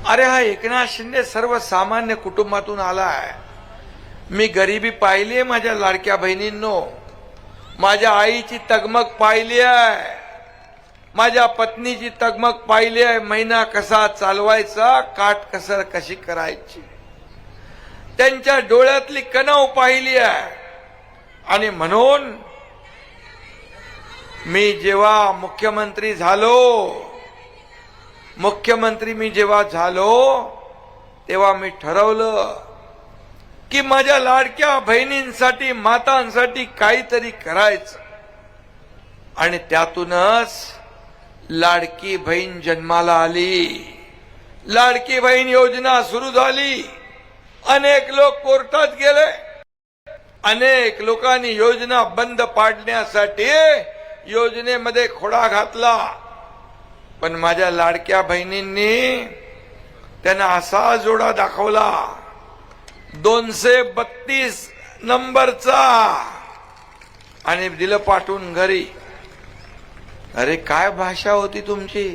अरे हा एकनाथ शिंदे सर्वसामान्य कुटुंबातून आलाय. मी गरिबी पाहिली आहे माझ्या लाडक्या बहिणींनो. माझ्या आईची तगमग पाहिली आहे, माझ्या पत्नीची तगमग पाहिली आहे. महिना कसा चालवायचा, काटकसर कशी करायची, त्यांच्या डोळ्यातली कणव पाहिली आहे. आणि म्हणून मी जेव्हा मुख्यमंत्री झालो तेव्हा मी ठरवलं की माझ्या लाडक्या बहिणींसाठी, मातांसाठी काहीतरी करायचं. आणि त्यातूनच लाडकी बहीण जन्माला आली. लाडकी बहीण योजना सुरू झाली. अनेक लोक कोर्टात गेले. अनेक लोकांनी योजना बंद पाडण्यासाठी योजनेमध्ये खोडा घातला. पण माझ्या लाडक्या बहिणींनी त्यांना असा जोडा दाखवला 232 नंबरचा आणि दिलं पाठवून घरी. अरे काय भाषा होती तुमची.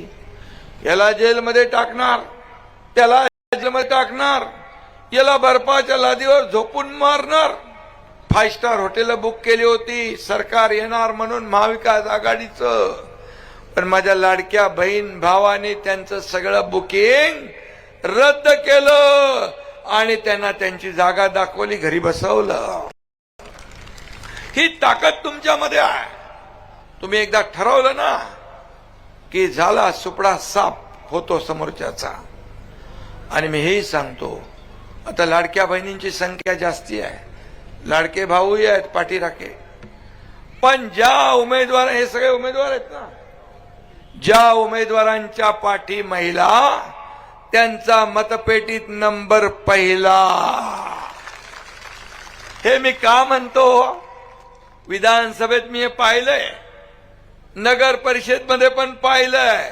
याला जेलमध्ये टाकणार, त्याला जेलमध्ये टाकणार, याला बर्फाच्या लादीवर झोपून मारणार. 5 स्टार हॉटेल बुक केली होती सरकार येणार म्हणून महाविकास आघाडीचं. पण माझ्या लाडक्या बहीण भावाने त्यांचं सगळं बुकिंग रद्द केलं आणि त्यांना त्यांची जागा दाखवली, घरी बसवलं. ही ताकद तुमच्यामध्ये आहे. तुम्ही एकदा ठरवलं ना की झाला सुपडा साफ होतो समोरच्याचा. आणि मी हेही सांगतो, आता लाडक्या बहिणींची संख्या जास्ती आहे, लाडके भाऊही आहेत पाठीराखे. पण ज्या उमेदवार, हे सगळे उमेदवार आहेत ना, ज्या उमेदवारांच्या पाठी महिला, त्यांचा मतपेटीत नंबर पहिला. हे मी का म्हणतो, विधानसभेत मी हे पाहिलंय, नगर परिषद मध्ये पण पाहिलंय.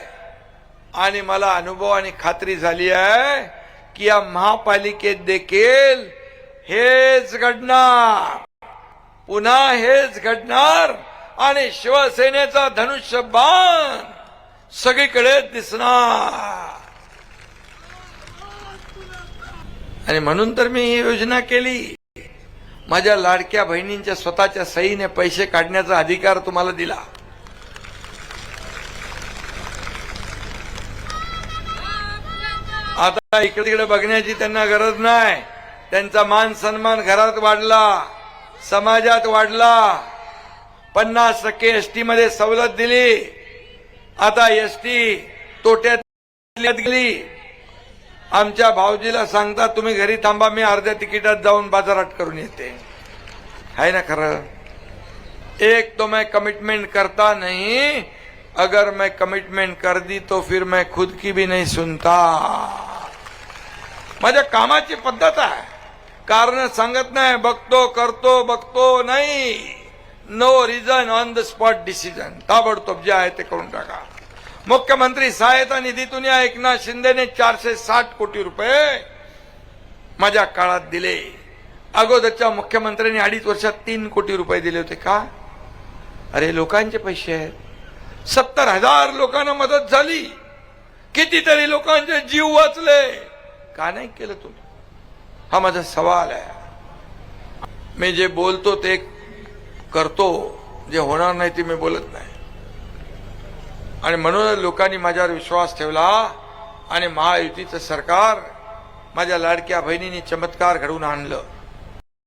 आणि मला अनुभव आणि खात्री झाली आहे की या महापालिकेत देखील हेच घडणार, पुन्हा हेच घडणार. आणि शिवसेनेचा धनुष्यबाण सगळीकडे दिसणार. आणि म्हणून तर मी ही योजना केली. माझ्या लाडक्या बहिणींच्या स्वतःच्या सहीने पैसे काढण्याचा अधिकार तुम्हाला दिला. आता इकडे तिकडे बघण्याची त्यांना गरज नाही. त्यांचा मान सन्मान घरात वाढला, समाजात वाढला. 50% एसटी मध्ये सवलत दिली. आता एसटी तोट्यात गेली. आमच्या भाऊजीला सांगता तुम्ही घरी थांबा, मी अर्ध्या तिकिटात जाऊन बाजारात करून येते. है ना खरं. एक तो मैं कमिटमेंट करता नहीं, अगर मैं कमिटमेंट कर दी तो फिर मैं खुद की भी नहीं सुनता. माझ्या कामाची पद्धत आहे. कारण सांगत नाही, बघतो करतो, बघतो नाही. No reason on the spot decision. ताबडतोब जे आहे ते करून टाका. मुख्यमंत्री सहायता निधीतून या एकनाथ शिंदेने 460 कोटी रुपये माझ्या काळात दिले. अगोदरच्या मुख्यमंत्र्यांनी 2.5 वर्षात 3 कोटी रुपये दिले होते. का? अरे लोकांचे पैसे आहेत. 70,000 लोकांना मदत झाली. कितीतरी लोकांचे जीव वाचले. का नाही केलं तुम्ही? हा माझा सवाल आहे. मी जे बोलतो ते करतो, जे होणार नाही ते मी बोलत नाही. आणि म्हणून लोकांनी माझ्यावर विश्वास ठेवला आणि महायुतीचं सरकार, माझ्या लाडक्या बहिणींनी चमत्कार घडवून आणलं.